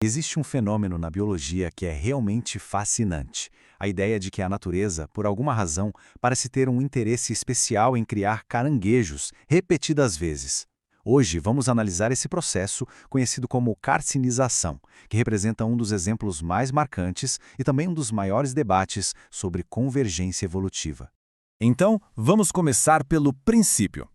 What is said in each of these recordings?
Existe um fenômeno na biologia que é realmente fascinante. A ideia de que a natureza, por alguma razão, parece ter um interesse especial em criar caranguejos repetidas vezes. Hoje vamos analisar esse processo, conhecido como carcinização, que representa um dos exemplos mais marcantes e também um dos maiores debates sobre convergência evolutiva. Então, vamos começar pelo princípio.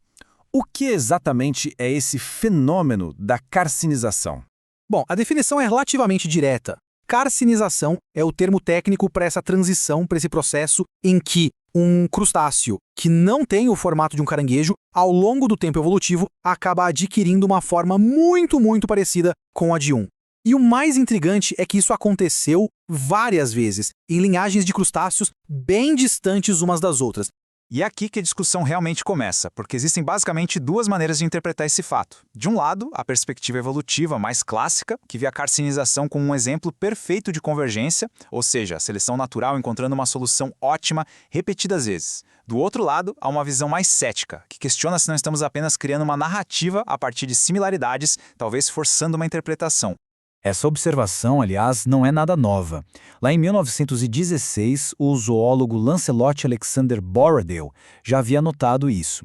O que exatamente é esse fenômeno da carcinização? Bom, a definição é relativamente direta. Carcinização é o termo técnico para essa transição, para esse processo em que um crustáceo que não tem o formato de um caranguejo, ao longo do tempo evolutivo, acaba adquirindo uma forma muito parecida com a de um. E o mais intrigante é que isso aconteceu várias vezes, em linhagens de crustáceos bem distantes umas das outras. E é aqui que a discussão realmente começa, porque existem basicamente duas maneiras de interpretar esse fato. De um lado, a perspectiva evolutiva mais clássica, que vê a carcinização como um exemplo perfeito de convergência, ou seja, a seleção natural encontrando uma solução ótima repetidas vezes. Do outro lado, há uma visão mais cética, que questiona se não estamos apenas criando uma narrativa a partir de similaridades, talvez forçando uma interpretação. Essa observação, aliás, não é nada nova. Lá em 1916, o zoólogo Lancelot Alexander Borrowdale já havia notado isso.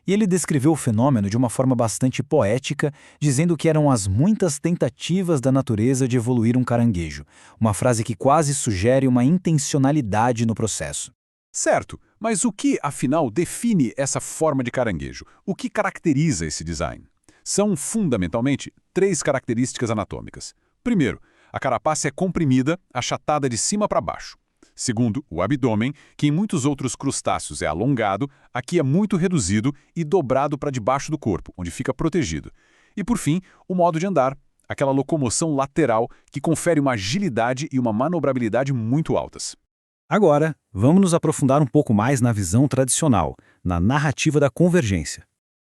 E ele descreveu o fenômeno de uma forma bastante poética, dizendo que eram as muitas tentativas da natureza de evoluir um caranguejo, uma frase que quase sugere uma intencionalidade no processo. Certo, mas o que, afinal, define essa forma de caranguejo? O que caracteriza esse design? São, fundamentalmente, três características anatômicas. Primeiro, a carapaça é comprimida, achatada de cima para baixo. Segundo, o abdômen, que em muitos outros crustáceos é alongado, aqui é muito reduzido e dobrado para debaixo do corpo, onde fica protegido. E, por fim, o modo de andar, aquela locomoção lateral que confere uma agilidade e uma manobrabilidade muito altas. Agora, vamos nos aprofundar um pouco mais na visão tradicional, na narrativa da convergência.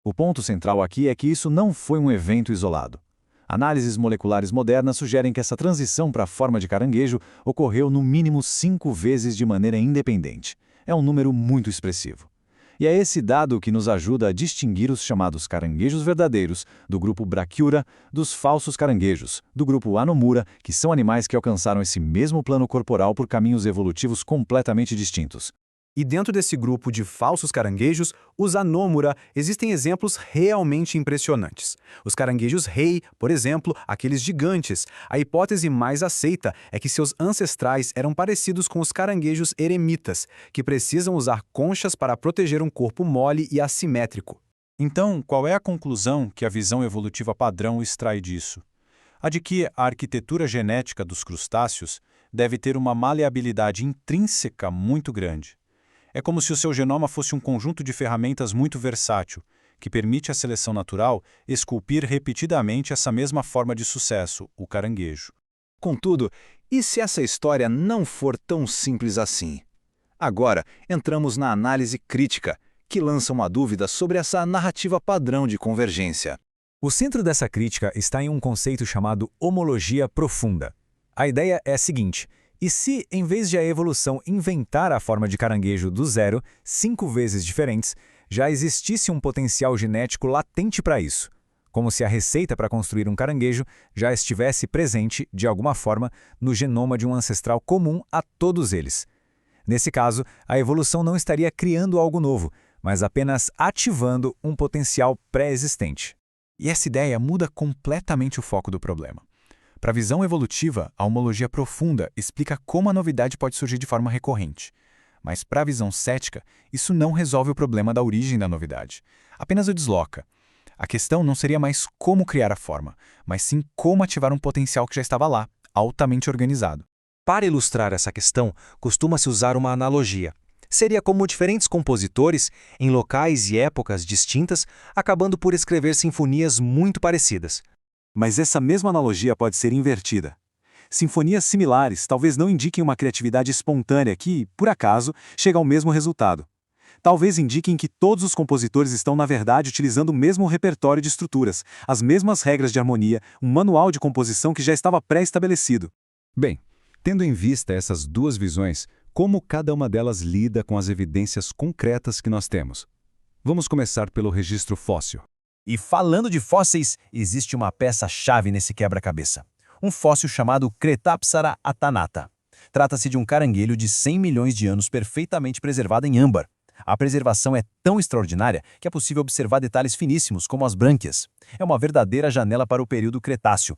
O ponto central aqui é que isso não foi um evento isolado. Análises moleculares modernas sugerem que essa transição para a forma de caranguejo ocorreu no mínimo 5 vezes de maneira independente. É um número muito expressivo. E é esse dado que nos ajuda a distinguir os chamados caranguejos verdadeiros, do grupo Brachyura, dos falsos caranguejos, do grupo Anomura, que são animais que alcançaram esse mesmo plano corporal por caminhos evolutivos completamente distintos. E dentro desse grupo de falsos caranguejos, os Anomura, existem exemplos realmente impressionantes. Os caranguejos rei, por exemplo, aqueles gigantes. A hipótese mais aceita é que seus ancestrais eram parecidos com os caranguejos eremitas, que precisam usar conchas para proteger um corpo mole e assimétrico. Então, qual é a conclusão que a visão evolutiva padrão extrai disso? A de que a arquitetura genética dos crustáceos deve ter uma maleabilidade intrínseca muito grande. É como se o seu genoma fosse um conjunto de ferramentas muito versátil, que permite à seleção natural esculpir repetidamente essa mesma forma de sucesso, o caranguejo. Contudo, e se essa história não for tão simples assim? Agora, entramos na análise crítica, que lança uma dúvida sobre essa narrativa padrão de convergência. O centro dessa crítica está em um conceito chamado homologia profunda. A ideia é a seguinte: e se, em vez de a evolução inventar a forma de caranguejo do zero, 5 vezes diferentes, já existisse um potencial genético latente para isso? Como se a receita para construir um caranguejo já estivesse presente, de alguma forma, no genoma de um ancestral comum a todos eles. Nesse caso, a evolução não estaria criando algo novo, mas apenas ativando um potencial pré-existente. E essa ideia muda completamente o foco do problema. Para a visão evolutiva, a homologia profunda explica como a novidade pode surgir de forma recorrente. Mas para a visão cética, isso não resolve o problema da origem da novidade. Apenas o desloca. A questão não seria mais como criar a forma, mas sim como ativar um potencial que já estava lá, altamente organizado. Para ilustrar essa questão, costuma-se usar uma analogia. Seria como diferentes compositores, em locais e épocas distintas, acabando por escrever sinfonias muito parecidas. Mas essa mesma analogia pode ser invertida. Sinfonias similares talvez não indiquem uma criatividade espontânea que, por acaso, chega ao mesmo resultado. Talvez indiquem que todos os compositores estão, na verdade, utilizando o mesmo repertório de estruturas, as mesmas regras de harmonia, um manual de composição que já estava pré-estabelecido. Bem, tendo em vista essas duas visões, como cada uma delas lida com as evidências concretas que nós temos? Vamos começar pelo registro fóssil. E falando de fósseis, existe uma peça-chave nesse quebra-cabeça. um fóssil chamado Cretapsara attanata. Trata-se de um caranguejo de 100 milhões de anos perfeitamente preservado em âmbar. A preservação é tão extraordinária que é possível observar detalhes finíssimos, como as brânquias. É uma verdadeira janela para o período Cretáceo.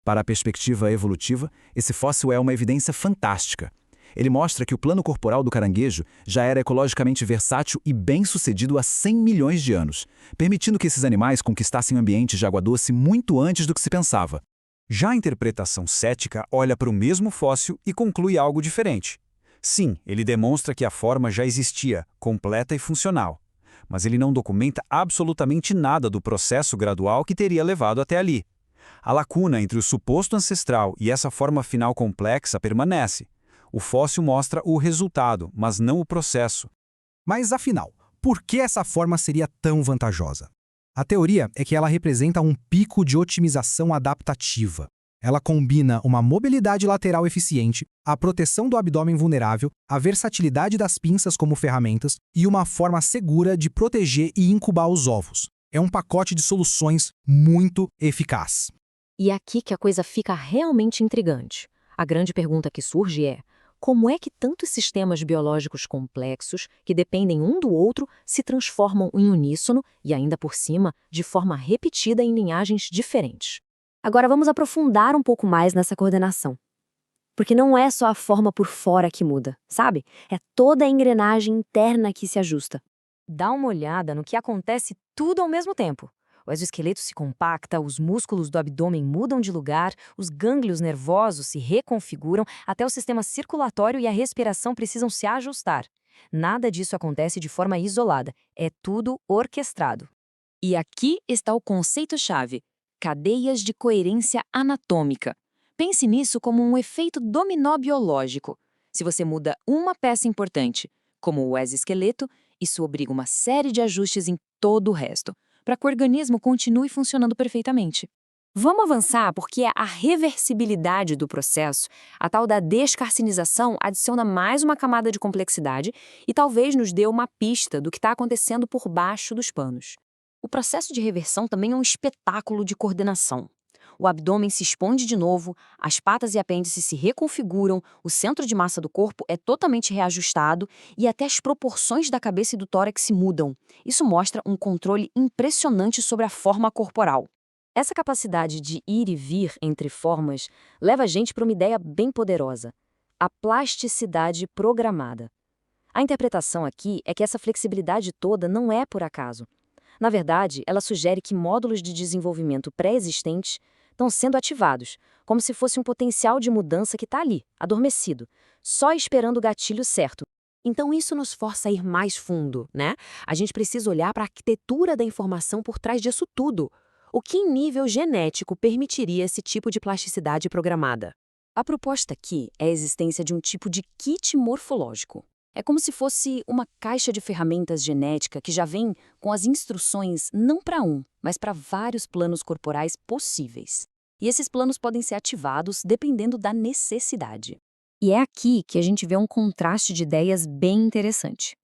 Para a perspectiva evolutiva, esse fóssil é uma evidência fantástica. Ele mostra que o plano corporal do caranguejo já era ecologicamente versátil e bem-sucedido há 100 milhões de anos, permitindo que esses animais conquistassem ambientes de água doce muito antes do que se pensava. Já a interpretação cética olha para o mesmo fóssil e conclui algo diferente. Sim, ele demonstra que a forma já existia, completa e funcional. Mas ele não documenta absolutamente nada do processo gradual que teria levado até ali. A lacuna entre o suposto ancestral e essa forma final complexa permanece. O fóssil mostra o resultado, mas não o processo. Mas afinal, por que essa forma seria tão vantajosa? A teoria é que ela representa um pico de otimização adaptativa. Ela combina uma mobilidade lateral eficiente, a proteção do abdômen vulnerável, a versatilidade das pinças como ferramentas e uma forma segura de proteger e incubar os ovos. É um pacote de soluções muito eficaz. E é aqui que a coisa fica realmente intrigante. A grande pergunta que surge é: como é que tantos sistemas biológicos complexos, que dependem um do outro, se transformam em uníssono e, ainda por cima, de forma repetida em linhagens diferentes? Agora vamos aprofundar um pouco mais nessa coordenação. Porque não é só a forma por fora que muda, sabe? É toda a engrenagem interna que se ajusta. Dá uma olhada no que acontece tudo ao mesmo tempo. O exoesqueleto se compacta, os músculos do abdômen mudam de lugar, os gânglios nervosos se reconfiguram, até o sistema circulatório e a respiração precisam se ajustar. Nada disso acontece de forma isolada, é tudo orquestrado. E aqui está o conceito-chave: cadeias de coerência anatômica. Pense nisso como um efeito dominó biológico. Se você muda uma peça importante, como o exoesqueleto, isso obriga uma série de ajustes em todo o resto, para que o organismo continue funcionando perfeitamente. Vamos avançar porque a reversibilidade do processo, a tal da descarcinização, adiciona mais uma camada de complexidade e talvez nos dê uma pista do que está acontecendo por baixo dos panos. O processo de reversão também é um espetáculo de coordenação. O abdômen se expande de novo, as patas e apêndices se reconfiguram, o centro de massa do corpo é totalmente reajustado e até as proporções da cabeça e do tórax se mudam. Isso mostra um controle impressionante sobre a forma corporal. Essa capacidade de ir e vir entre formas leva a gente para uma ideia bem poderosa: a plasticidade programada. A interpretação aqui é que essa flexibilidade toda não é por acaso. Na verdade, ela sugere que módulos de desenvolvimento pré-existentes estão sendo ativados, como se fosse um potencial de mudança que está ali, adormecido, só esperando o gatilho certo. Então isso nos força a ir mais fundo, né? A gente precisa olhar para a arquitetura da informação por trás disso tudo. O que em nível genético permitiria esse tipo de plasticidade programada? A proposta aqui é a existência de um tipo de kit morfológico. É como se fosse uma caixa de ferramentas genética que já vem com as instruções não para um, mas para vários planos corporais possíveis. E esses planos podem ser ativados dependendo da necessidade. E é aqui que a gente vê um contraste de ideias bem interessante.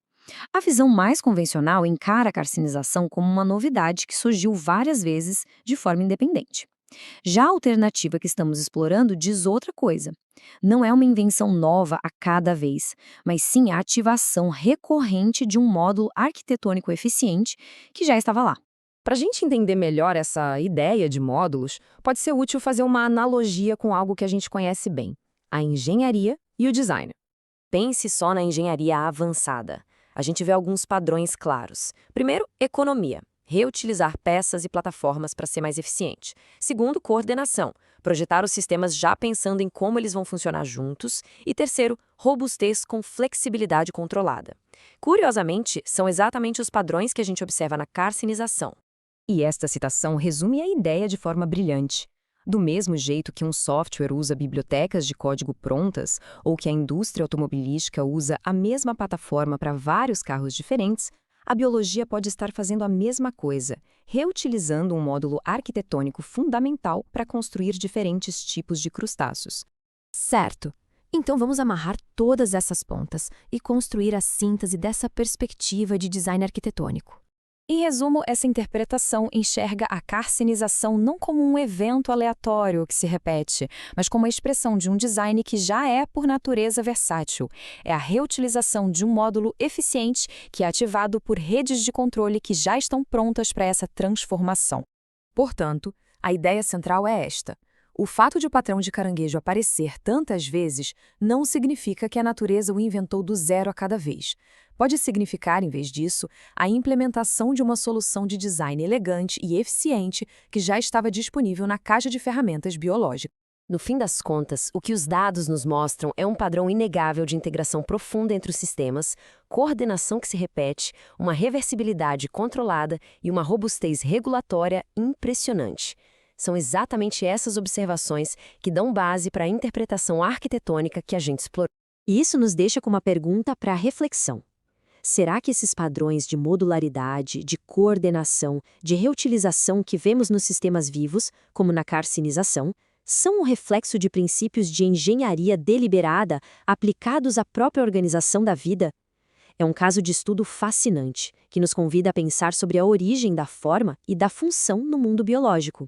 A visão mais convencional encara a carcinização como uma novidade que surgiu várias vezes de forma independente. Já a alternativa que estamos explorando diz outra coisa. Não é uma invenção nova a cada vez, mas sim a ativação recorrente de um módulo arquitetônico eficiente que já estava lá. Para a gente entender melhor essa ideia de módulos, pode ser útil fazer uma analogia com algo que a gente conhece bem: a engenharia e o design. Pense só na engenharia avançada. A gente vê alguns padrões claros. Primeiro, economia. Reutilizar peças e plataformas para ser mais eficiente. Segundo, coordenação. Projetar os sistemas já pensando em como eles vão funcionar juntos. E terceiro, robustez com flexibilidade controlada. Curiosamente, são exatamente os padrões que a gente observa na carcinização. E esta citação resume a ideia de forma brilhante. Do mesmo jeito que um software usa bibliotecas de código prontas, ou que a indústria automobilística usa a mesma plataforma para vários carros diferentes, a biologia pode estar fazendo a mesma coisa, reutilizando um módulo arquitetônico fundamental para construir diferentes tipos de crustáceos. Certo. Então vamos amarrar todas essas pontas e construir a síntese dessa perspectiva de design arquitetônico. Em resumo, essa interpretação enxerga a carcinização não como um evento aleatório que se repete, mas como a expressão de um design que já é, por natureza, versátil. É a reutilização de um módulo eficiente que é ativado por redes de controle que já estão prontas para essa transformação. Portanto, a ideia central é esta. O fato de o patrão de caranguejo aparecer tantas vezes não significa que a natureza o inventou do zero a cada vez. Pode significar, em vez disso, a implementação de uma solução de design elegante e eficiente que já estava disponível na caixa de ferramentas biológicas. No fim das contas, o que os dados nos mostram é um padrão inegável de integração profunda entre os sistemas, coordenação que se repete, uma reversibilidade controlada e uma robustez regulatória impressionante. São exatamente essas observações que dão base para a interpretação arquitetônica que a gente explorou. E isso nos deixa com uma pergunta para a reflexão. Será que esses padrões de modularidade, de coordenação, de reutilização que vemos nos sistemas vivos, como na carcinização, são um reflexo de princípios de engenharia deliberada aplicados à própria organização da vida? É um caso de estudo fascinante, que nos convida a pensar sobre a origem da forma e da função no mundo biológico.